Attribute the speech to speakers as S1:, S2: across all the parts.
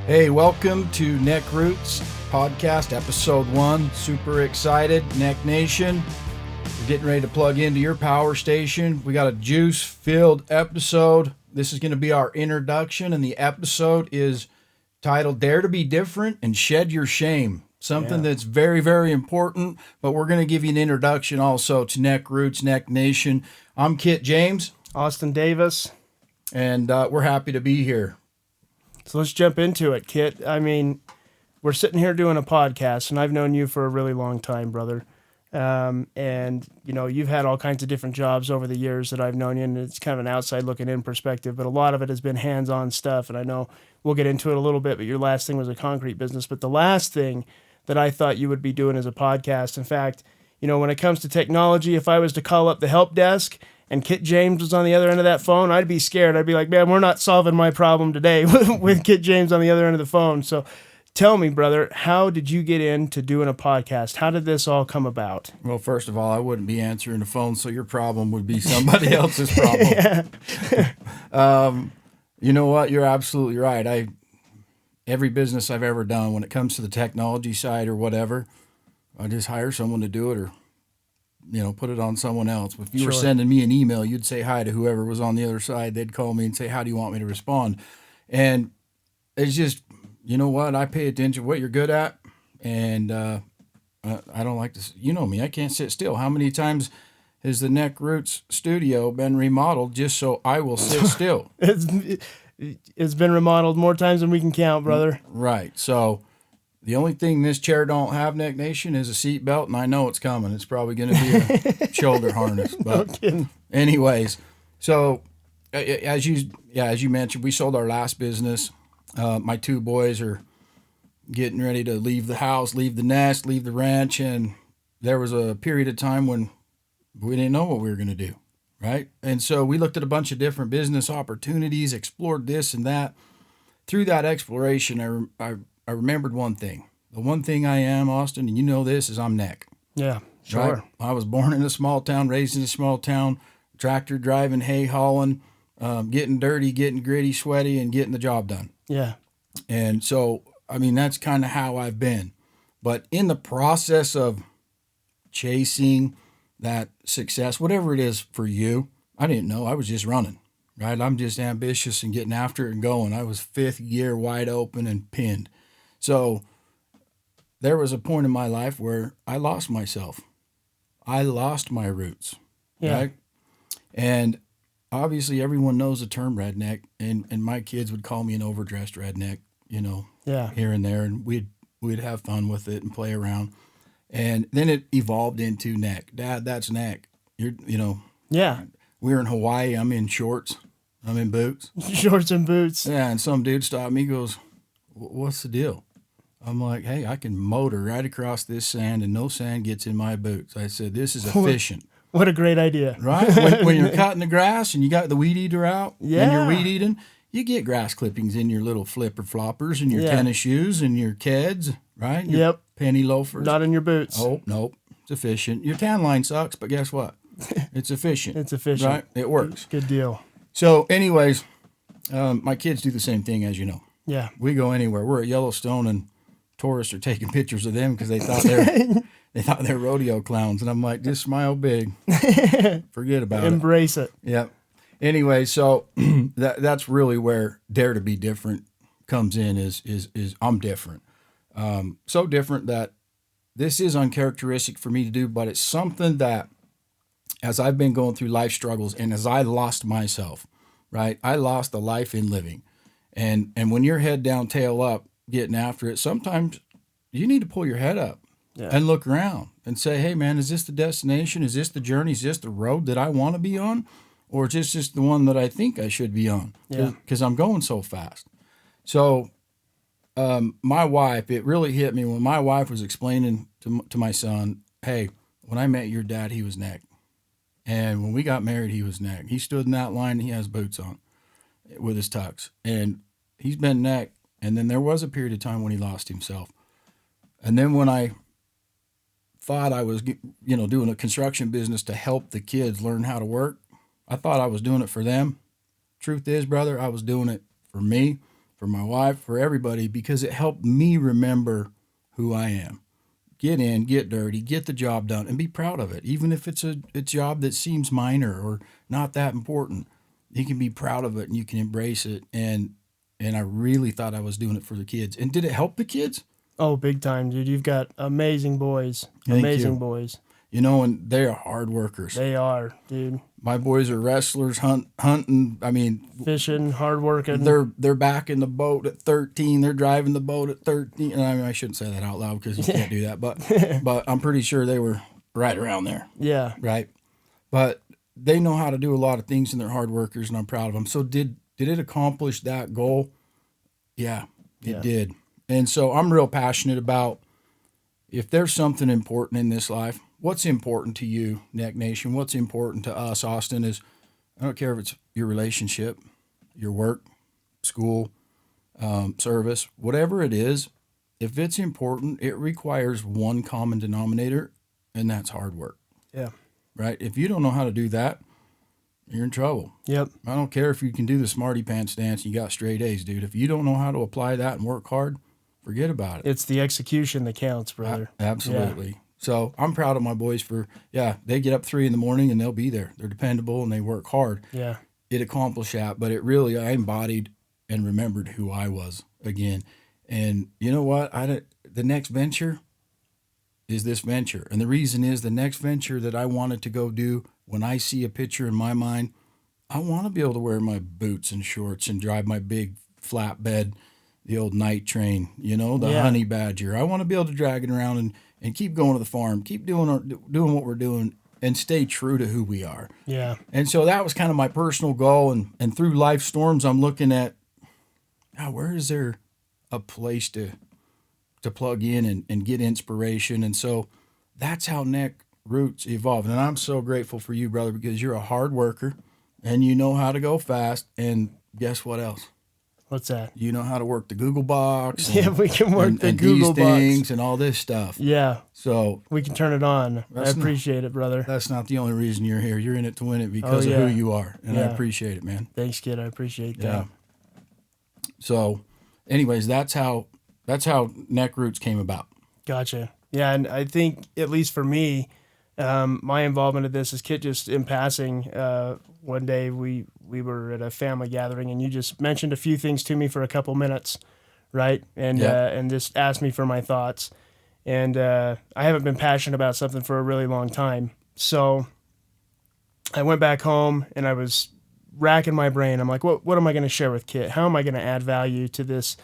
S1: Hey, welcome to NECKROOTS podcast, episode 1. Super excited, Neck Nation. We're getting ready to plug into your power station. We got a juice-filled episode. This is going to be our introduction, and the episode is titled Dare to Be Different and Shed Your Shame. Something that's very, very important, but we're going to give you an introduction also to NECKROOTS, Neck Nation. I'm Kit James.
S2: Austin Davis.
S1: And we're happy to be here.
S2: So let's jump into it, Kit. I mean, we're sitting here doing a podcast, and I've known you for a really long time, brother. And, you know, you've had all kinds of different jobs over the years that I've known you, and it's kind of an outside looking in perspective, but a lot of it has been hands-on stuff, and I know we'll get into it a little bit, but your last thing was a concrete business. But the last thing that I thought you would be doing as a podcast, in fact, you know, when it comes to technology, if I was to call up the help desk and Kit James was on the other end of that phone, I'd be scared. I'd be like, man, we're not solving my problem today with Kit James on the other end of the phone. So tell me, brother, how did you get into doing a podcast? How did this all come about?
S1: Well, first of all, I wouldn't be answering the phone, so your problem would be somebody else's problem. You know what? You're absolutely right. Every business I've ever done, when it comes to the technology side or whatever, I just hire someone to do it or, you know, put it on someone else. If you were sending me an email, you'd say hi to whoever was on the other side. They'd call me and say, how do you want me to respond? And it's just, you know what? I pay attention to what you're good at. And I don't like to, you know me, I can't sit still. How many times has the NECKROOTS studio been remodeled just so I will sit still?
S2: It's been remodeled more times than we can count, brother.
S1: Right. So the only thing this chair don't have, Neck Nation, is a seat belt, and I know it's coming. It's probably going to be a shoulder harness. But anyways, so as you mentioned, we sold our last business. My two boys are getting ready to leave the house, leave the nest, leave the ranch, and there was a period of time when we didn't know what we were going to do, right? And so we looked at a bunch of different business opportunities, explored this and that. Through that exploration, I remembered one thing. The one thing I am, Austin, and you know this, is I'm neck.
S2: Yeah, sure.
S1: Right? I was born in a small town, raised in a small town, tractor driving, hay hauling, getting dirty, getting gritty, sweaty, and getting the job done.
S2: Yeah.
S1: And so, I mean, that's kind of how I've been. But in the process of chasing that success, whatever it is for you, I didn't know. I was just running, right? I'm just ambitious and getting after it and going. I was fifth gear, wide open and pinned. So there was a point in my life where I lost myself. I lost my roots, right? And obviously everyone knows the term redneck, and my kids would call me an overdressed redneck, you know, here and there, and we'd have fun with it and play around. And then it evolved into neck. Dad, that's neck. You know.
S2: Yeah.
S1: We're in Hawaii. I'm in shorts. I'm in boots.
S2: Shorts and boots.
S1: Yeah, and some dude stopped me, goes, what's the deal? I'm like, hey, I can motor right across this sand and no sand gets in my boots. I said, this is efficient.
S2: What a great idea.
S1: Right? When you're cutting the grass and you got the weed eater out and you're weed eating, you get grass clippings in your little flipper floppers and your tennis shoes and your Keds, right? Your penny loafers.
S2: Not in your boots.
S1: Oh, nope. It's efficient. Your tan line sucks, but guess what? It's efficient.
S2: It's efficient.
S1: Right? It works.
S2: Good deal.
S1: So anyways, my kids do the same thing, as you know.
S2: Yeah.
S1: We go anywhere. We're at Yellowstone and tourists are taking pictures of them because they thought they're rodeo clowns, and I'm like, just smile big, forget about it,
S2: embrace it.
S1: Yeah. Anyway, so that's really where Dare to Be Different comes in. Is I'm different, so different that this is uncharacteristic for me to do, but it's something that as I've been going through life struggles and as I lost myself, right, I lost the life in living, and when you're head down, tail up, getting after it, sometimes you need to pull your head up and look around and say, hey man, is this the destination? Is this the journey? Is this the road that I want to be on? Or is this just the one that I think I should be on? Because I'm going so fast. So my wife, it really hit me when my wife was explaining to my son, hey, when I met your dad, he was neck. And when we got married, he was neck. He stood in that line and he has boots on with his tux. And he's been neck. And then there was a period of time when he lost himself. And then when I thought I was, you know, doing a construction business to help the kids learn how to work, I thought I was doing it for them. Truth is, brother, I was doing it for me, for my wife, for everybody, because it helped me remember who I am. Get in, get dirty, get the job done, and be proud of it. Even if it's a job that seems minor or not that important, you can be proud of it and you can embrace it. And I really thought I was doing it for the kids. And did it help the kids?
S2: Oh, big time, dude. You've got amazing boys.
S1: Thank
S2: Amazing
S1: you.
S2: boys.
S1: You know, and they are hard workers.
S2: They are, dude.
S1: My boys are wrestlers, hunting. I mean,
S2: Fishing, hard working.
S1: they're back in the boat at 13. They're driving the boat at 13. And I mean, I shouldn't say that out loud because you can't do that. But I'm pretty sure they were right around there.
S2: Yeah.
S1: Right. But they know how to do a lot of things, and they're hard workers, and I'm proud of them. So did it accomplish that goal? Yeah, it did. And so I'm real passionate about, if there's something important in this life, what's important to you, Neck Nation? What's important to us, Austin, is I don't care if it's your relationship, your work, school, service, whatever it is, if it's important, it requires one common denominator, and that's hard work.
S2: Yeah.
S1: Right? If you don't know how to do that, you're in trouble.
S2: Yep.
S1: I don't care if you can do the smarty pants dance and you got straight A's, dude. If you don't know how to apply that and work hard, forget about it.
S2: It's the execution that counts, brother.
S1: Absolutely.
S2: Yeah.
S1: So I'm proud of my boys for, they get up 3 a.m. and they'll be there. They're dependable and they work hard.
S2: Yeah.
S1: It accomplished that, but I embodied and remembered who I was again. And you know what? The next venture is this venture. And the reason is, the next venture that I wanted to go do, when I see a picture in my mind, I want to be able to wear my boots and shorts and drive my big flatbed, the old night train, the honey badger. I want to be able to drag it around and keep going to the farm, keep doing what we're doing, and stay true to who we are.
S2: Yeah.
S1: And so that was kind of my personal goal. And through life storms, I'm looking at, where is there a place to plug in and get inspiration? And so that's how NECKROOTS evolved. And I'm so grateful for you, brother, because you're a hard worker and you know how to go fast. And guess what else?
S2: What's that?
S1: You know how to work the Google box. And,
S2: Yeah, we can work the
S1: and
S2: Google
S1: these
S2: box.
S1: things and all this stuff.
S2: Yeah.
S1: So
S2: We can turn it on. I appreciate it, brother.
S1: that's not the only reason you're here. You're in it to win it because of who you are. And I appreciate it, man.
S2: Thanks, kid. I appreciate that.
S1: Yeah. So anyways, that's how NECKROOTS came about.
S2: Gotcha. Yeah, and I think, at least for me, my involvement in this is, Kit, just in passing. One day we were at a family gathering, and you just mentioned a few things to me for a couple minutes, right? And just asked me for my thoughts. And I haven't been passionate about something for a really long time. So I went back home and I was racking my brain. I'm like, what am I going to share with Kit? How am I going to add value to this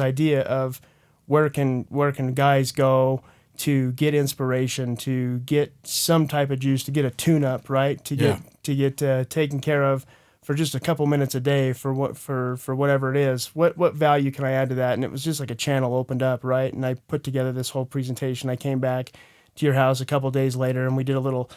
S2: idea of where can guys go to get inspiration, to get some type of juice, to get a tune-up, right? To get taken care of for just a couple minutes a day for whatever it is. What value can I add to that? And it was just like a channel opened up, right? And I put together this whole presentation. I came back to your house a couple days later, and we did a little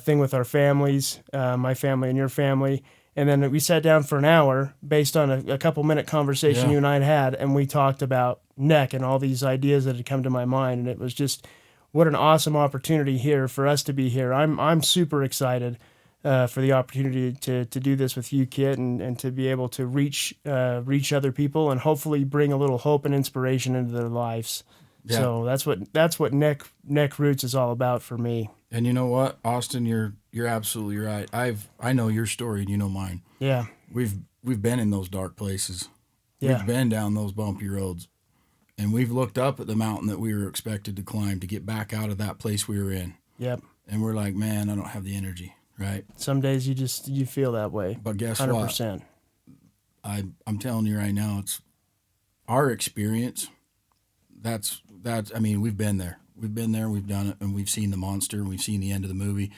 S2: thing with our families, my family and your family. And then we sat down for an hour based on a couple minute conversation you and I had, and we talked about neck and all these ideas that had come to my mind. And it was just, what an awesome opportunity here for us to be here. I'm super excited for the opportunity to do this with you, Kit, and to be able to reach other people and hopefully bring a little hope and inspiration into their lives. Yeah. So that's what NECKROOTS is all about for me.
S1: And you know what, Austin, you're absolutely right. I know your story and you know mine.
S2: Yeah.
S1: We've been in those dark places.
S2: Yeah.
S1: We've been down those bumpy roads. And we've looked up at the mountain that we were expected to climb to get back out of that place we were in.
S2: Yep.
S1: And we're like, man, I don't have the energy, right?
S2: Some days you feel that way.
S1: But guess
S2: 100%.
S1: what? I'm telling you right now, it's our experience. That's I mean, we've been there. We've been there, we've done it, and we've seen the monster, and we've seen the end of the movie.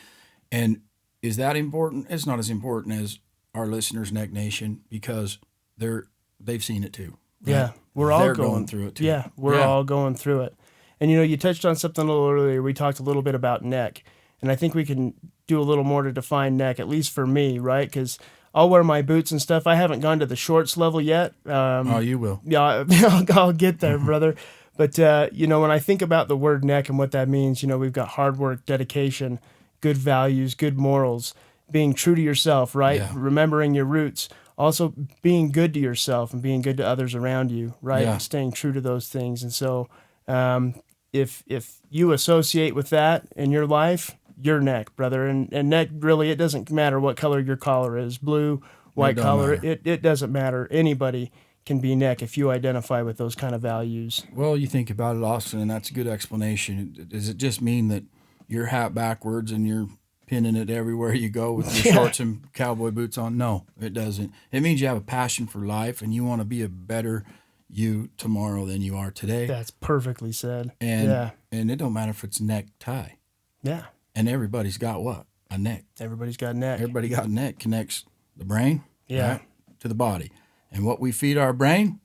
S1: And is that important? It's not as important as our listeners, Neck Nation, because they've seen it too. Right?
S2: Yeah, we're all
S1: going through it too.
S2: Yeah, we're all going through it. And you touched on something a little earlier. We talked a little bit about neck, and I think we can do a little more to define neck, at least for me, right? Because I'll wear my boots and stuff. I haven't gone to the shorts level yet.
S1: You will.
S2: Yeah, I'll get there, brother. But, when I think about the word neck and what that means, we've got hard work, dedication, good values, good morals, being true to yourself, right?
S1: Yeah.
S2: Remembering your roots. also being good to yourself and being good to others around you, right?
S1: Yeah.
S2: Staying true to those things. And so if you associate with that in your life, you're neck, brother. And neck, really, it doesn't matter what color your collar is, blue, white
S1: don't
S2: collar,
S1: matter.
S2: it doesn't matter. Anybody can be neck if you identify with those kind of values.
S1: Well, you think about it, Austin, and that's a good explanation. Does it just mean that your hat backwards and you're pinning it everywhere you go with your shorts and cowboy boots on? No, it doesn't. It means you have a passion for life and you want to be a better you tomorrow than you are today.
S2: That's perfectly said.
S1: And and it don't matter if it's neck tie.
S2: Yeah.
S1: And everybody's got what? A neck.
S2: Everybody's got neck.
S1: Everybody got a neck. Connects the brain
S2: Yeah.
S1: to the body. And what we feed our brain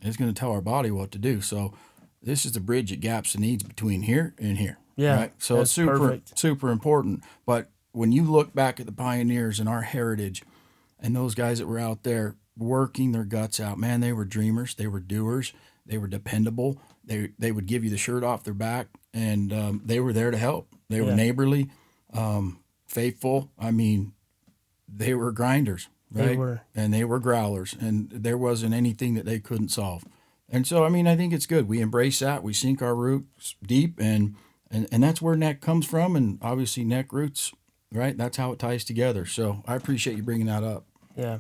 S1: is going to tell our body what to do. So this is the bridge that gaps the needs between here and here.
S2: Yeah,
S1: Right? So
S2: that's
S1: it's super,
S2: perfect.
S1: super important. But when you look back at the pioneers and our heritage and those guys that were out there working their guts out, man, they were dreamers. They were doers. They were dependable. They would give you the shirt off their back, and they were there to help. They were neighborly, faithful. I mean, they were grinders. Right?
S2: They were.
S1: And they were growlers, and there wasn't anything that they couldn't solve. And so, I mean, I think it's good. We embrace that. We sink our roots deep, and that's where neck comes from, and obviously neck roots, right? That's how it ties together. So I appreciate you bringing that up.
S2: Yeah.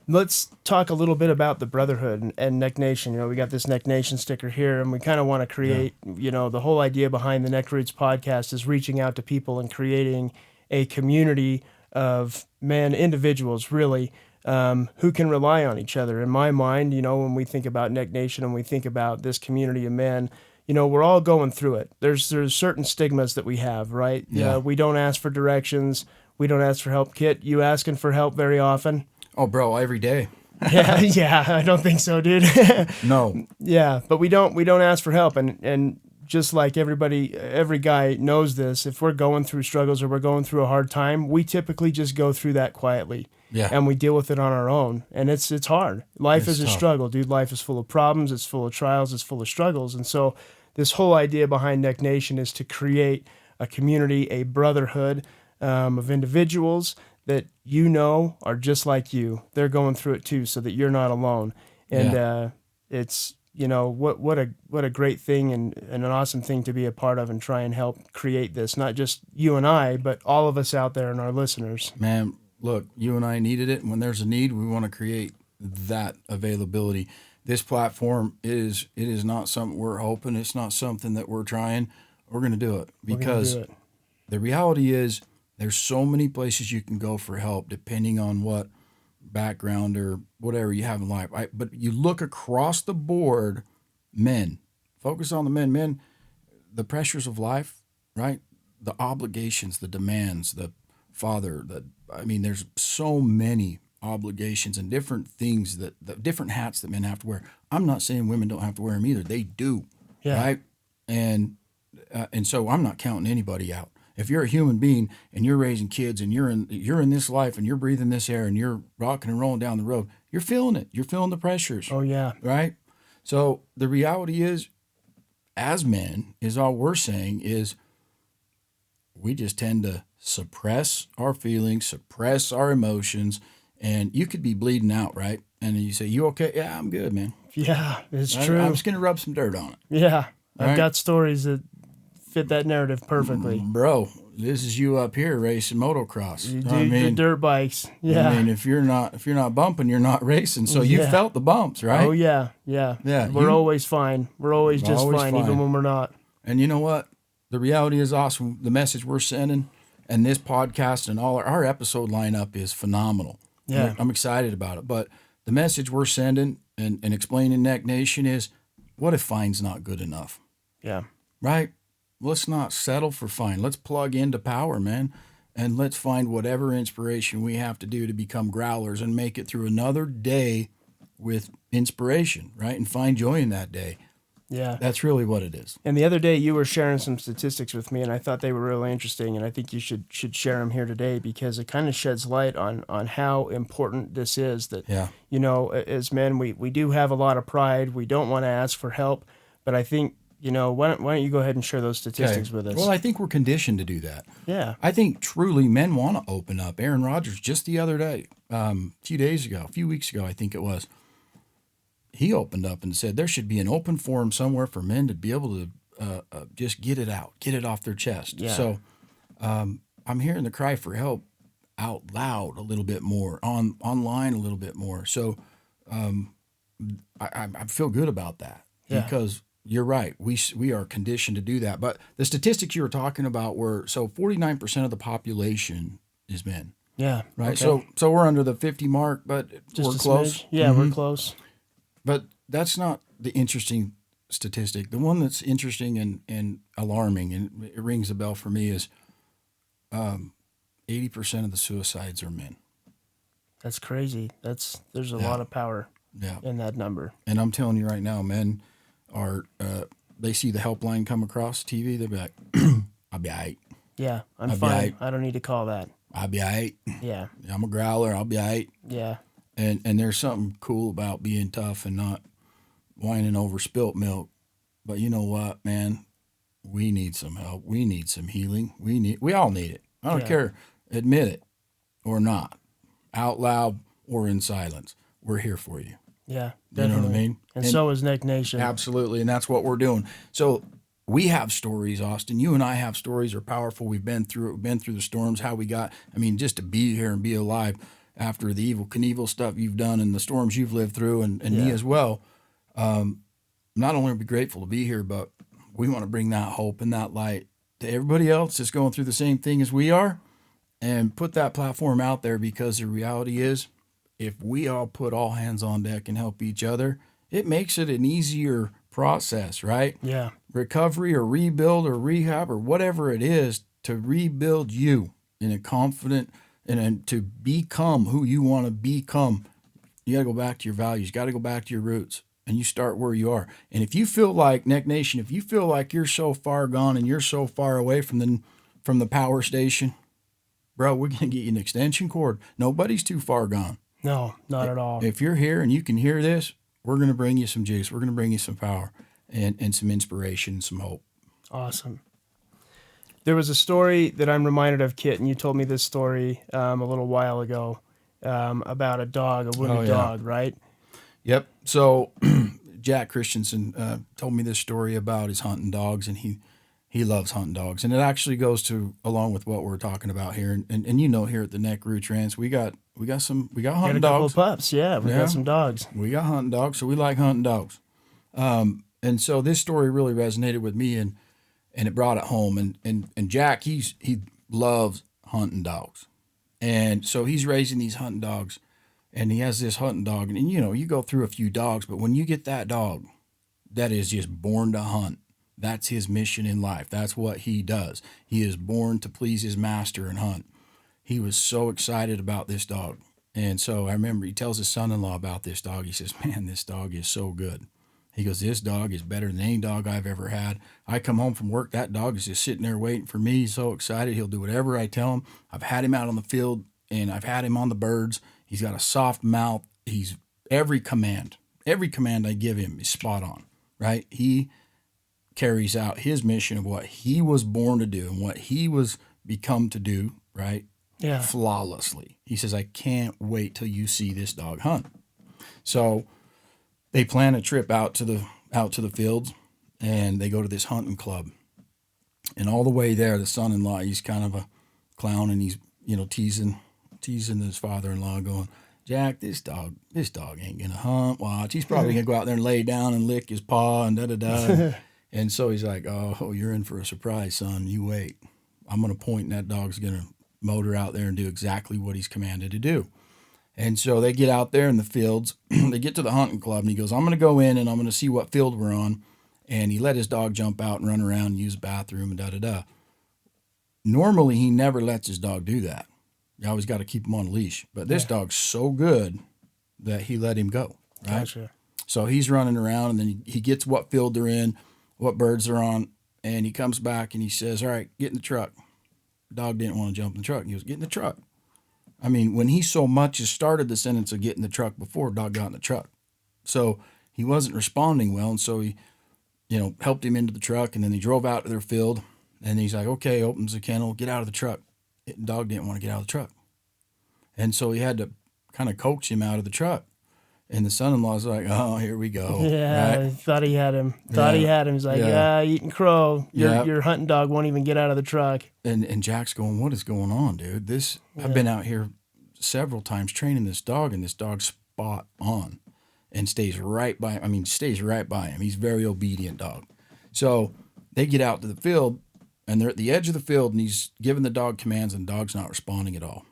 S2: Let's talk a little bit about the Brotherhood and Neck Nation. You know, we got this Neck Nation sticker here, and we kind of want to create, you know, the whole idea behind the NECKROOTS podcast is reaching out to people and creating a community of individuals really, who can rely on each other. In my mind, you know, when we think about Neck Nation and we think about this community of men, you know, we're all going through it. There's certain stigmas that we have, right?
S1: Yeah.
S2: We don't ask for directions. We don't ask for help. Kit, you asking for help very often?
S1: Oh, bro, every day.
S2: Yeah, I don't think so, dude.
S1: No.
S2: Yeah, but we don't ask for help, and just like every guy knows this, if we're going through struggles or we're going through a hard time, we typically just go through that quietly.
S1: Yeah.
S2: And we deal with it on our own. And it's hard. Life is a
S1: tough.
S2: struggle, dude. Life is full of problems, it's full of trials, it's full of struggles. And so this whole idea behind Neck Nation is to create a community, a brotherhood of individuals that you know are just like you. They're going through it too, so that you're not alone. And it's, you know, what a great thing and an awesome thing to be a part of and try and help create this. Not just you and I, but all of us out there and our listeners.
S1: Man, look, you and I needed it. And when there's a need, we want to create that availability. This platform it is not something we're hoping. It's not something that we're trying. We're going to do it because the reality is there's so many places you can go for help depending on what background or whatever you have in life. But you look across the board, men, focus on the men, the pressures of life, right? The obligations, the demands, the father, there's so many obligations and different things the different hats that men have to wear. I'm not saying women don't have to wear them either. They do, right? And so I'm not counting anybody out. If you're a human being and you're raising kids and you're in this life and you're breathing this air and you're rocking and rolling down the road, you're feeling it. You're feeling the pressures.
S2: Oh yeah.
S1: Right? So the reality is, as men, is all we're saying is we just tend to suppress our feelings, suppress our emotions, and you could be bleeding out, right? And you say, "You okay?" "Yeah, I'm good, man."
S2: Yeah, it's true.
S1: I'm just gonna rub some dirt on it.
S2: Yeah, I've
S1: Right?
S2: got stories that fit that narrative perfectly.
S1: Bro, this is you up here racing motocross.
S2: You do the dirt bikes. Yeah.
S1: I mean, if you're not bumping, you're not racing. So you
S2: Yeah.
S1: felt the bumps, right?
S2: Oh yeah.
S1: Yeah,
S2: We're always fine. We're always just
S1: always
S2: fine,
S1: fine.
S2: even when we're not.
S1: And you know what? The reality is awesome. The message we're sending and this podcast and all our episode lineup is phenomenal.
S2: Yeah.
S1: I'm excited about it. But the message we're sending and explaining Neck Nation is, what if fine's not good enough?
S2: Yeah.
S1: Right? Let's not settle for fine. Let's plug into power, man. And let's find whatever inspiration we have to do to become growlers and make it through another day with inspiration, right? And find joy in that day.
S2: Yeah.
S1: That's really what it is.
S2: And the other day you were sharing some statistics with me, and I thought they were really interesting, and I think you should share them here today because it kind of sheds light on how important this is. That, you know, as men, we do have a lot of pride. We don't want to ask for help, but I think, you know, why don't you go ahead and share those statistics with us?
S1: Well, I think we're conditioned to do that.
S2: Yeah.
S1: I think truly men want to open up. Aaron Rodgers just the other day a few weeks ago, I think it was. He opened up and said there should be an open forum somewhere for men to be able to just get it out, get it off their chest.
S2: Yeah.
S1: So I'm hearing the cry for help out loud a little bit more, online a little bit more. So I feel good about that because you're right. We are conditioned to do that. But the statistics you were talking about were 49% of the population is men.
S2: Yeah.
S1: Right.
S2: Okay.
S1: So we're under the 50 mark, but
S2: Just
S1: we're
S2: a
S1: close.
S2: smidge. Yeah, we're close.
S1: But that's not the interesting statistic. The one that's interesting and alarming, and it rings a bell for me, is 80% of the suicides are men.
S2: That's crazy. There's a lot of power in that number.
S1: And I'm telling you right now, men are, they see the helpline come across TV, they'll be like, I'll be all right.
S2: Yeah, I'm
S1: I'll be
S2: fine.
S1: all right.
S2: I don't need to call that.
S1: I'll be all right.
S2: Yeah.
S1: I'm a growler. I'll be all right.
S2: Yeah.
S1: And there's something cool about being tough and not whining over spilt milk. But you know what, man? We need some help. We need some healing. We all need it. I don't care. Admit it or not. Out loud or in silence. We're here for you.
S2: Yeah,
S1: You
S2: definitely.
S1: know what I mean?
S2: And so is Neck Nation.
S1: Absolutely. And that's what we're doing. So we have stories, Austin. You and I have stories are powerful. We've been through the storms, how we got, just to be here and be alive after the evil Knievel stuff you've done and the storms you've lived through and me as well. Not only are we grateful to be here, but we want to bring that hope and that light to everybody else that's going through the same thing as we are and put that platform out there, because the reality is if we all put all hands on deck and help each other, it makes it an easier process, right?
S2: Yeah.
S1: Recovery or rebuild or rehab or whatever it is, to rebuild you in a confident and to become who you want to become. You got to go back to your values. You got to go back to your roots, and you start where you are. And if you feel like, Neck Nation, if you feel like you're so far gone and you're so far away from the power station, bro, we're going to get you an extension cord. Nobody's too far gone.
S2: No, not at all.
S1: If you're here and you can hear this, we're going to bring you some juice. We're going to bring you some power and some inspiration and some hope.
S2: Awesome. There was a story that I'm reminded of, Kit, and you told me this story a little while ago about a wounded dog, right?
S1: Yep. So Jack Christensen told me this story about his hunting dogs, and he loves hunting dogs. And it actually goes along with what we're talking about here. And here at the NECKROOTS Ranch, we got hunting
S2: Got a couple
S1: dogs.
S2: of pups, we got some dogs.
S1: We got hunting dogs, so we like hunting dogs. And so this story really resonated with me, and it brought it home. And Jack, he loves hunting dogs. And so he's raising these hunting dogs, and he has this hunting dog. And you go through a few dogs, but when you get that dog that is just born to hunt, that's his mission in life. That's what he does. He is born to please his master and hunt. He was so excited about this dog. And so I remember he tells his son-in-law about this dog. He says, man, this dog is so good. He goes, this dog is better than any dog I've ever had. I come home from work, that dog is just sitting there waiting for me. He's so excited. He'll do whatever I tell him. I've had him out on the field, and I've had him on the birds. He's got a soft mouth. He's every command I give him is spot on, right? He carries out his mission of what he was born to do and what he was become to do, right?
S2: Yeah.
S1: Flawlessly. He says, I can't wait till you see this dog hunt. So they plan a trip out to the fields, and they go to this hunting club. And all the way there, the son-in-law, he's kind of a clown, and he's, teasing his father-in-law, going, Jack, this dog ain't gonna hunt. Watch, he's probably gonna go out there and lay down and lick his paw and da-da-da. And so he's like, oh, you're in for a surprise, son. You wait. I'm going to point, and that dog's going to motor out there and do exactly what he's commanded to do. And so they get out there in the fields. They get to the hunting club, and he goes, I'm going to go in, and I'm going to see what field we're on. And he let his dog jump out and run around and use the bathroom and da-da-da. Normally, he never lets his dog do that. You always got to keep him on a leash. But this dog's so good that he let him go. Right?
S2: Gotcha.
S1: So he's running around, and then he gets what field they're in, what birds they're on, and he comes back and he says, all right, get in the truck. The dog didn't want to jump in the truck. He goes, get in the truck. When he so much as started the sentence of get in the truck before, dog got in the truck. So he wasn't responding well, and so he, helped him into the truck, and then he drove out to their field, and he's like, okay, opens the kennel, get out of the truck. The dog didn't want to get out of the truck. And so he had to kind of coax him out of the truck. And the son-in-law's like, oh, here we go.
S2: Yeah,
S1: right?
S2: thought he had him. He's like, eating crow. Your hunting dog won't even get out of the truck.
S1: And Jack's going, what is going on, dude? I've been out here several times training this dog, and this dog's spot on and stays right by him. He's a very obedient dog. So they get out to the field, and they're at the edge of the field, and he's giving the dog commands, and the dog's not responding at all.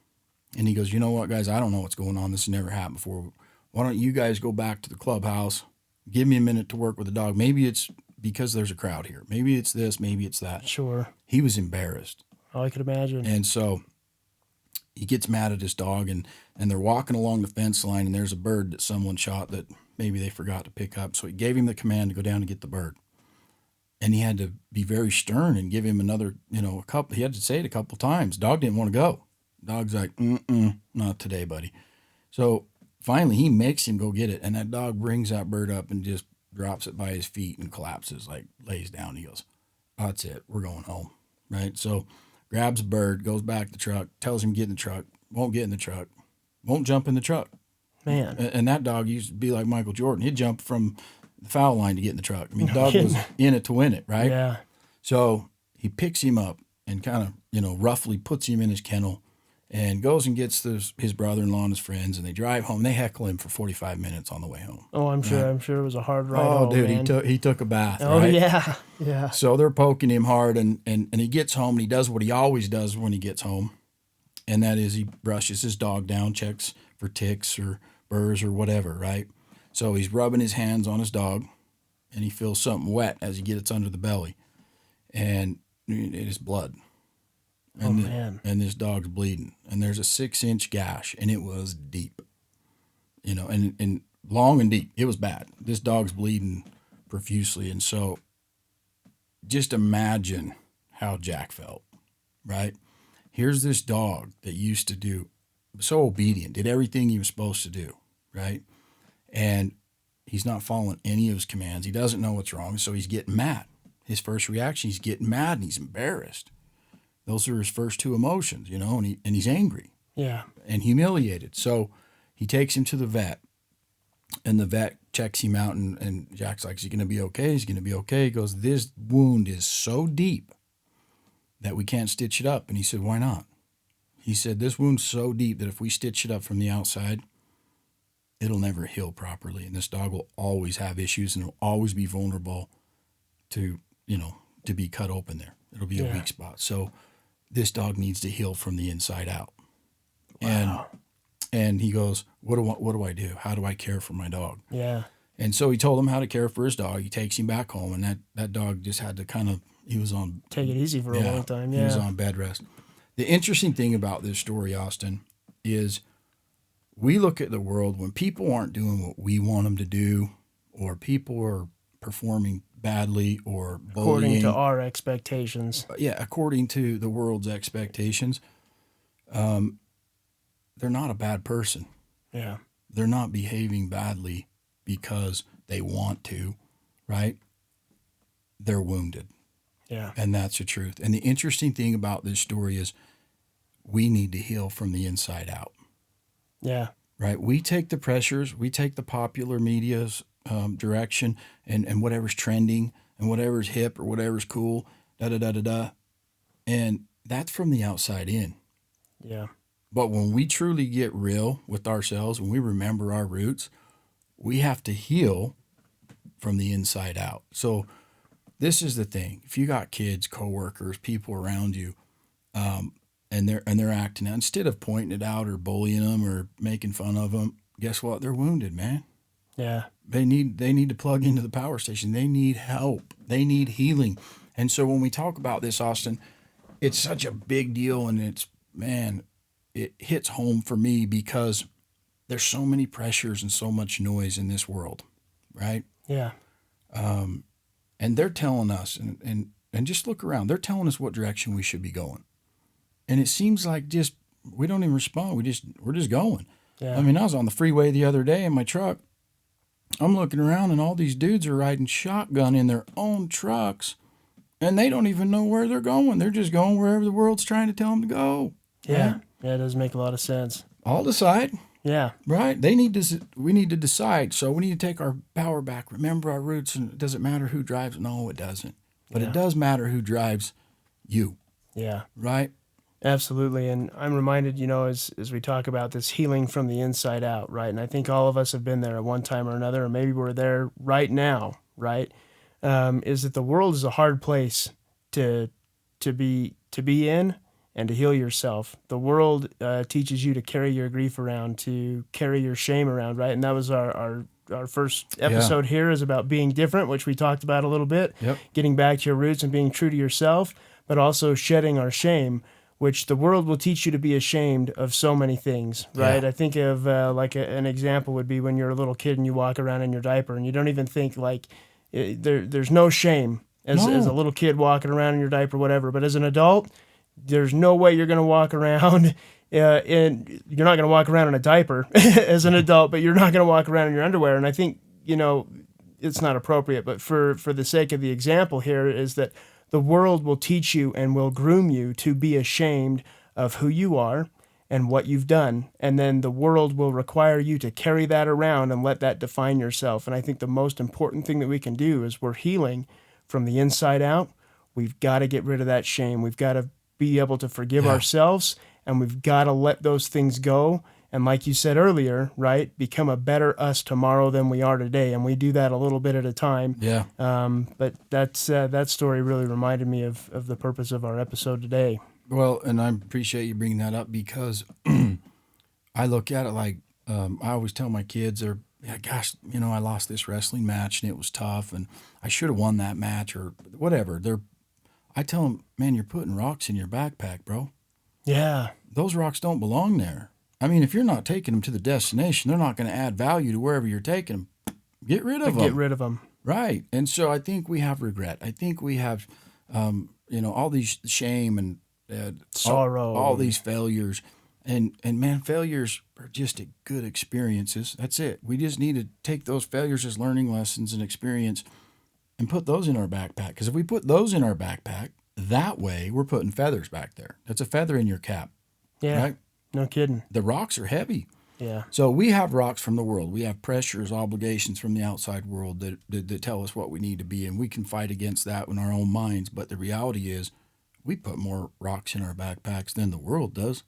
S1: And he goes, you know what, guys? I don't know what's going on. This has never happened before. Why don't you guys go back to the clubhouse, give me a minute to work with the dog. Maybe it's because there's a crowd here. Maybe it's this, maybe it's that.
S2: Sure.
S1: He was embarrassed.
S2: Oh, I could imagine.
S1: And so he gets mad at his dog, and they're walking along the fence line, and there's a bird that someone shot that maybe they forgot to pick up. So he gave him the command to go down and get the bird. And he had to be very stern and give him another, a couple. He had to say it a couple times. Dog didn't want to go. Dog's like, not today, buddy. So finally, he makes him go get it, and that dog brings that bird up and just drops it by his feet and collapses, like lays down. He goes, oh, that's it. We're going home, right? So grabs a bird, goes back to the truck, tells him to get in the truck, won't get in the truck, won't jump in the truck.
S2: Man.
S1: And that dog used to be like Michael Jordan. He'd jump from the foul line to get in the truck. I mean, the dog was in it to win it, right?
S2: Yeah.
S1: So he picks him up and kind of, roughly puts him in his kennel, and goes and gets his brother-in-law and his friends, and they drive home. They heckle him for 45 minutes on the way home.
S2: Oh, I'm sure. Right? I'm sure it was a hard ride.
S1: Oh,
S2: home,
S1: dude,
S2: man.
S1: he took a bath.
S2: Oh,
S1: right?
S2: yeah.
S1: So they're poking him hard, and he gets home, and he does what he always does when he gets home, and that is he brushes his dog down, checks for ticks or burrs or whatever, right? So he's rubbing his hands on his dog, and he feels something wet as he gets under the belly, and it is blood. And
S2: man.
S1: And this dog's bleeding, and there's a 6-inch gash, and it was deep, and long and deep. It was bad. This dog's bleeding profusely. And so just imagine how Jack felt, right? Here's this dog that used to do, so obedient, did everything he was supposed to do, right? And he's not following any of his commands. He doesn't know what's wrong, so he's getting mad. His first reaction, he's getting mad, and he's embarrassed. Those are his first two emotions, and he's angry.
S2: Yeah.
S1: And humiliated. So he takes him to the vet, and the vet checks him out, and Jack's like, is he going to be okay? He's going to be okay. He goes, this wound is so deep that we can't stitch it up. And he said, why not? He said, this wound's so deep that if we stitch it up from the outside, it'll never heal properly. And this dog will always have issues, and it'll always be vulnerable to be cut open there. It'll be a weak spot. So this dog needs to heal from the inside out.
S2: Wow.
S1: And he goes, what do I do? How do I care for my dog?
S2: Yeah.
S1: And so he told him how to care for his dog. He takes him back home, and that dog just had to he was on...
S2: Take it easy for a long time,
S1: He was on bed rest. The interesting thing about this story, Austin, is we look at the world when people aren't doing what we want them to do, or people are performing badly or bullying.
S2: According to our expectations.
S1: Yeah, according to the world's expectations, they're not a bad person.
S2: Yeah.
S1: They're not behaving badly because they want to, right? They're wounded.
S2: Yeah.
S1: And that's the truth. And the interesting thing about this story is we need to heal from the inside out.
S2: Yeah.
S1: Right? We take the pressures, we take the popular media's direction and whatever's trending and whatever's hip or whatever's cool, da-da-da-da-da. And that's from the outside in.
S2: Yeah.
S1: But when we truly get real with ourselves, when we remember our roots, we have to heal from the inside out. So this is the thing. If you got kids, coworkers, people around you, and they're acting out, instead of pointing it out or bullying them or making fun of them, guess what? They're wounded, man.
S2: Yeah.
S1: They need to plug into the power station. They need help. They need healing. And so when we talk about this, Austin, it's such a big deal, and it hits home for me because there's so many pressures and so much noise in this world, right?
S2: Yeah.
S1: And they're telling us, and just look around, they're telling us what direction we should be going. And it seems like we don't even respond. We're just going.
S2: Yeah.
S1: I mean, I was on the freeway the other day in my truck. I'm looking around, and all these dudes are riding shotgun in their own trucks, and they don't even know where they're going. They're just going wherever the world's trying to tell them to go.
S2: Yeah.
S1: Right?
S2: Yeah, it does make a lot of sense.
S1: I'll decide.
S2: Yeah.
S1: Right? We need to decide. So we need to take our power back. Remember our roots, and it doesn't matter who drives. No, it doesn't. But
S2: Yeah.
S1: it does matter who drives you.
S2: Yeah.
S1: Right?
S2: Absolutely. And I'm reminded, as we talk about this healing from the inside out, right? And I think all of us have been there at one time or another, or maybe we're there right now, right? Is that the world is a hard place to be in and to heal yourself. The world teaches you to carry your grief around, to carry your shame around, right? And that was our first episode here is about being different, which we talked about a little bit, getting back to your roots and being true to yourself, but also shedding our shame, which the world will teach you to be ashamed of so many things, right?
S1: Yeah.
S2: I think of an example would be when you're a little kid and you walk around in your diaper and you don't even think there's no shame as a little kid walking around in your diaper, whatever. But as an adult, there's no way you're going to walk around and you're not going to walk around in a diaper as an adult, but you're not going to walk around in your underwear. And I think, it's not appropriate, but for the sake of the example here is that the world will teach you and will groom you to be ashamed of who you are and what you've done. And then the world will require you to carry that around and let that define yourself. And I think the most important thing that we can do is we're healing from the inside out. We've got to get rid of that shame. We've got to be able to forgive ourselves, and we've got to let those things go. And like you said earlier, right, become a better us tomorrow than we are today. And we do that a little bit at a time.
S1: Yeah.
S2: But that story really reminded me of the purpose of our episode today.
S1: Well, and I appreciate you bringing that up because I look at it like I always tell my kids, gosh, I lost this wrestling match and it was tough and I should have won that match or whatever. I tell them, man, you're putting rocks in your backpack, bro.
S2: Yeah.
S1: Those rocks don't belong there. I mean, if you're not taking them to the destination, they're not going to add value to wherever you're taking them. Get rid of them.
S2: Get rid of them.
S1: Right. And so I think we have regret. I think we have, all these shame and
S2: sorrow,
S1: all these failures. And man, failures are just good experiences. That's it. We just need to take those failures as learning lessons and experience and put those in our backpack. Because if we put those in our backpack, that way we're putting feathers back there. That's a feather in your cap.
S2: Yeah.
S1: Right?
S2: No kidding.
S1: The rocks are heavy.
S2: Yeah.
S1: So we have rocks from the world. We have pressures, obligations from the outside world that tell us what we need to be, and we can fight against that in our own minds. But the reality is we put more rocks in our backpacks than the world does.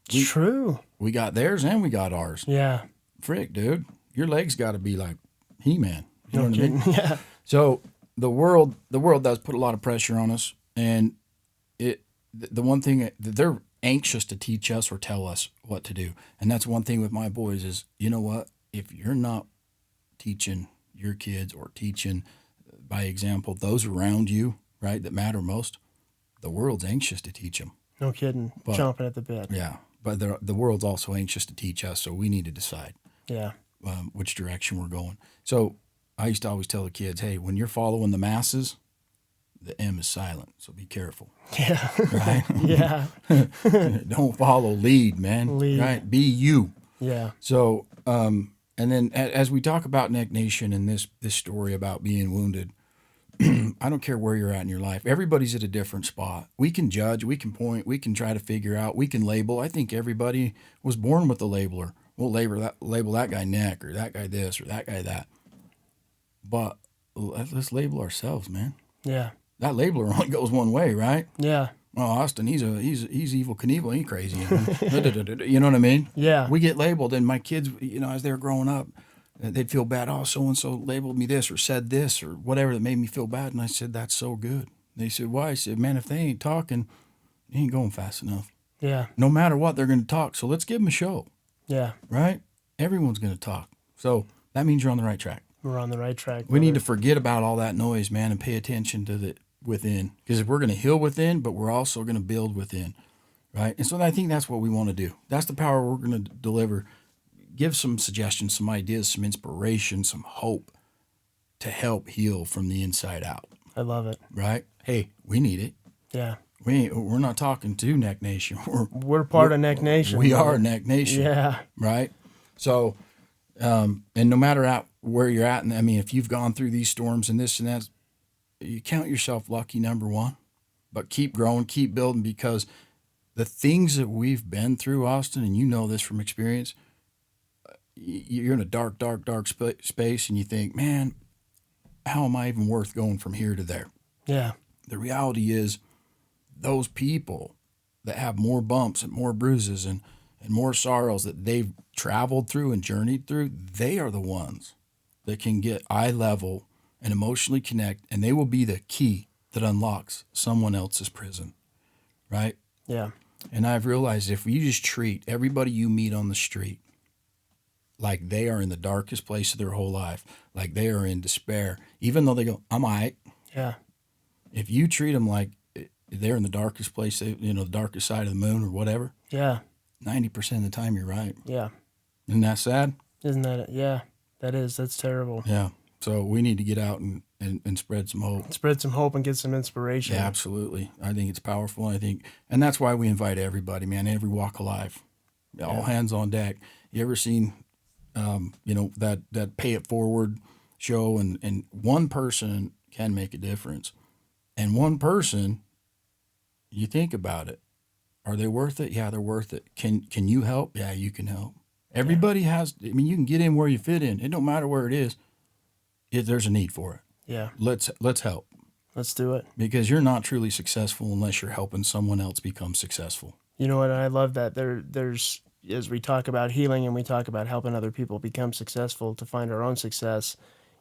S2: True.
S1: We got theirs and we got ours.
S2: Yeah.
S1: Frick, dude. Your legs got to be like He-Man. You know
S2: No
S1: what
S2: kidding.
S1: I mean?
S2: Yeah.
S1: So the world does put a lot of pressure on us, and the one thing that they're anxious to teach us or tell us what to do. And that's one thing with my boys is, you know what? If you're not teaching your kids or teaching by example those around you, right, that matter most, the world's anxious to teach them.
S2: No kidding. Chomping at the bit.
S1: Yeah. But the world's also anxious to teach us, so we need to decide which direction we're going. So I used to always tell the kids, hey, when you're following the masses, the M is silent, so be careful.
S2: Yeah.
S1: Right?
S2: Yeah.
S1: Don't follow, lead, man.
S2: Lead.
S1: Right? Be you.
S2: Yeah.
S1: So, and then as we talk about Neck Nation and this story about being wounded, I don't care where you're at in your life. Everybody's at a different spot. We can judge, we can point, we can try to figure out, we can label. I think everybody was born with a labeler. We'll label that guy Neck or that guy this or that guy that. But let's label ourselves, man.
S2: Yeah.
S1: That labeler only goes one way, right?
S2: Yeah.
S1: Well, Austin, he's evil Knievel, he's crazy. You know what I mean?
S2: Yeah.
S1: We get labeled, and my kids, as they were growing up, they'd feel bad. Oh, so-and-so labeled me this or said this or whatever that made me feel bad. And I said, that's so good. They said, why? I said, man, if they ain't talking, they ain't going fast enough.
S2: Yeah.
S1: No matter what, they're going to talk. So let's give them a show.
S2: Yeah.
S1: Right? Everyone's going to talk. So that means you're on the right track.
S2: We're on the right track.
S1: We need to forget about all that noise, man, and pay attention to the within. Because if we're going to heal within, but we're also going to build within, right? And so I think that's what we want to do. That's the power we're going to deliver. Give some suggestions, some ideas, some inspiration, some hope to help heal from the inside out.
S2: I love it.
S1: Right? Hey, we need it.
S2: Yeah.
S1: We're not talking to Neck Nation.
S2: We're part of Neck Nation.
S1: We are Neck Nation.
S2: Yeah.
S1: Right? So, and no matter where you're at, and I mean, if you've gone through these storms and this and that, you count yourself lucky, number one. But keep growing, keep building, because the things that we've been through, Austin, and you know this from experience, you're in a dark space, and you think, man, how am I even worth going from here to there?
S2: Yeah.
S1: The reality is, those people that have more bumps and more bruises and more sorrows that they've traveled through and journeyed through, they are the ones that can get eye level and emotionally connect, and they will be the key that unlocks someone else's prison, right?
S2: Yeah.
S1: And I've realized if you just treat everybody you meet on the street like they are in the darkest place of their whole life, like they are in despair, even though they go, I'm all right.
S2: Yeah.
S1: If you treat them like they're in the darkest place, the darkest side of the moon or whatever,
S2: Yeah.
S1: 90% of the time you're right.
S2: Yeah.
S1: Isn't that sad?
S2: Isn't that it? Yeah. That is. That's terrible.
S1: Yeah. So we need to get out and spread some hope.
S2: Spread some hope and get some inspiration.
S1: Yeah, absolutely. I think it's powerful. And that's why we invite everybody, man, every walk of life, all hands on deck. You ever seen, that Pay It Forward show, and one person can make a difference, and one person, you think about it, are they worth it? Yeah, they're worth it. Can you help? Yeah, you can help. Everybody has. I mean, you can get in where you fit in. It don't matter where it is. There's a need for it.
S2: Yeah.
S1: Let's help.
S2: Let's do it.
S1: Because you're not truly successful unless you're helping someone else become successful.
S2: You know what? I love that. There's as we talk about healing and we talk about helping other people become successful to find our own success,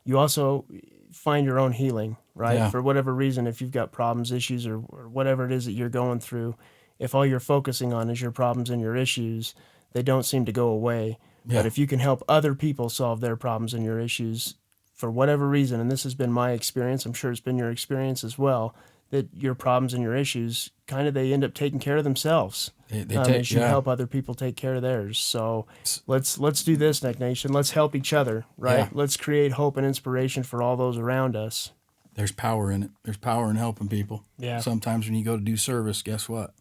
S2: you also find your own healing, right?
S1: Yeah.
S2: For whatever reason, if you've got problems, issues, or whatever it is that you're going through, if all you're focusing on is your problems and your issues, they don't seem to go away.
S1: Yeah.
S2: But if you can help other people solve their problems and your issues, for whatever reason, and this has been my experience, I'm sure it's been your experience as well, that your problems and your issues they end up taking care of themselves. As you help other people take care of theirs. So let's do this, Neck Nation. Let's help each other, right?
S1: Yeah.
S2: Let's create hope and inspiration for all those around us.
S1: There's power in it. There's power in helping people.
S2: Yeah.
S1: Sometimes when you go to do service, guess what?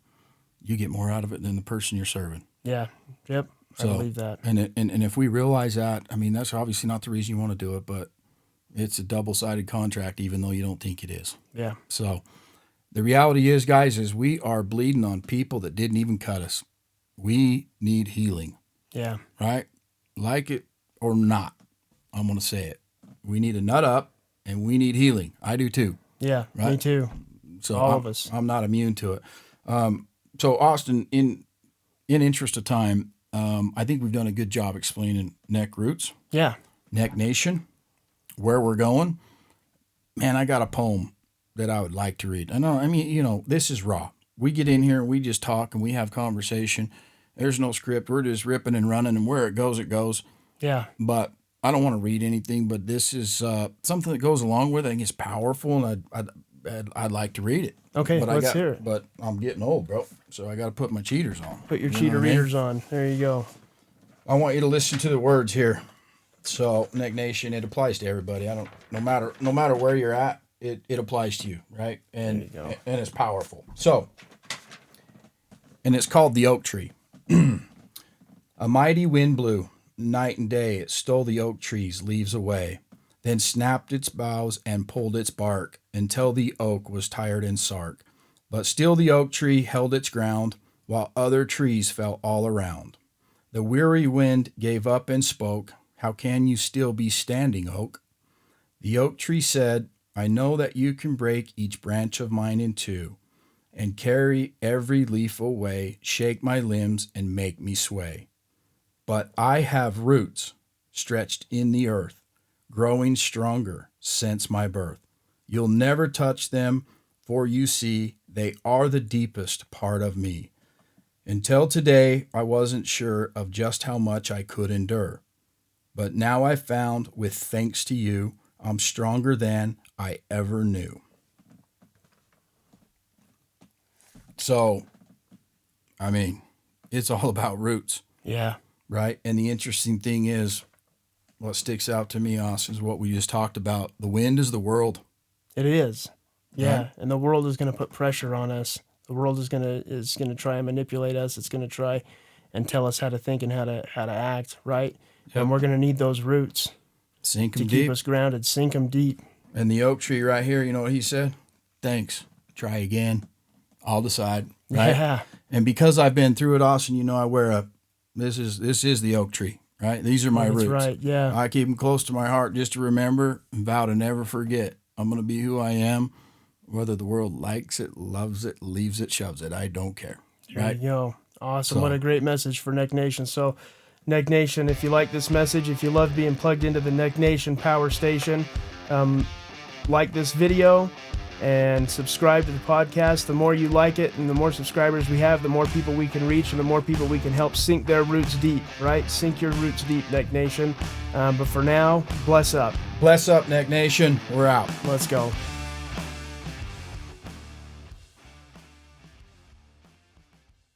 S1: You get more out of it than the person you're serving.
S2: Yeah. Yep.
S1: So,
S2: I believe that.
S1: And if we realize that, I mean, that's obviously not the reason you want to do it, but it's a double-sided contract, even though you don't think it is.
S2: Yeah.
S1: So the reality is, guys, is we are bleeding on people that didn't even cut us. We need healing.
S2: Yeah.
S1: Right? Like it or not, I'm going to say it. We need a nut up, and we need healing. I do too.
S2: Yeah,
S1: right?
S2: Me too.
S1: So
S2: all of us.
S1: I'm not immune to it. So Austin, in interest of time, I think we've done a good job explaining Neck Roots.
S2: Yeah.
S1: Neck Nation, where we're going. Man, I got a poem that I would like to read. This is raw. We get in here and we just talk and we have conversation. There's no script. We're just ripping and running, and where it goes, it goes.
S2: Yeah.
S1: But I don't want to read anything, but this is something that goes along with it. I think it's powerful, and I'd like to read it.
S2: Okay, let's hear it.
S1: But I'm getting old, bro, so I got to put my cheaters on.
S2: Put your cheater readers on. There you go.
S1: I want you to listen to the words here. So, Neck Nation, it applies to everybody. No matter where you're at, it applies to you, right? And
S2: there you go.
S1: And it's powerful. So, and it's called The Oak Tree. A mighty wind blew night and day. It stole the oak tree's leaves away, then snapped its boughs and pulled its bark until the oak was tired and sark. But still the oak tree held its ground, while other trees fell all around. The weary wind gave up and spoke, "How can you still be standing, oak?" The oak tree said, "I know that you can break each branch of mine in two, and carry every leaf away, shake my limbs and make me sway. But I have roots stretched in the earth, growing stronger since my birth. You'll never touch them, for you see, they are the deepest part of me. Until today, I wasn't sure of just how much I could endure. But now I've found, with thanks to you, I'm stronger than I ever knew." So, I mean, it's all about roots.
S2: Yeah.
S1: Right? And the interesting thing is, what sticks out to me, Austin, is what we just talked about. The wind is the world.
S2: It is. Yeah.
S1: Right?
S2: And the world is going to put pressure on us. The world is going to try and manipulate us. It's going to try and tell us how to think and how to act, right?
S1: Yep.
S2: And we're going to need those roots
S1: Sink
S2: to
S1: them
S2: keep
S1: deep.
S2: us grounded. Sink them deep.
S1: And the oak tree right here, you know what he said? Thanks. Try again. I'll decide. Right?
S2: Yeah.
S1: And because I've been through it, Austin, I wear this is the oak tree. right? These are my
S2: That's
S1: roots.
S2: right, yeah.
S1: I keep them close to my heart just to remember and vow to never forget. I'm going to be who I am, whether the world likes it, loves it, leaves it, shoves it. I don't care.
S2: There
S1: Right?
S2: you go. Awesome.
S1: So-
S2: What a great message for Neck Nation. So, Neck Nation, if you like this message, if you love being plugged into the Neck Nation Power Station, like this video and subscribe to the podcast. The more you like it and the more subscribers we have, the more people we can reach and the more people we can help sink their roots deep, right? Sink your roots deep, Neck Nation. But for now, bless up.
S1: Bless up, Neck Nation. We're out.
S2: Let's go.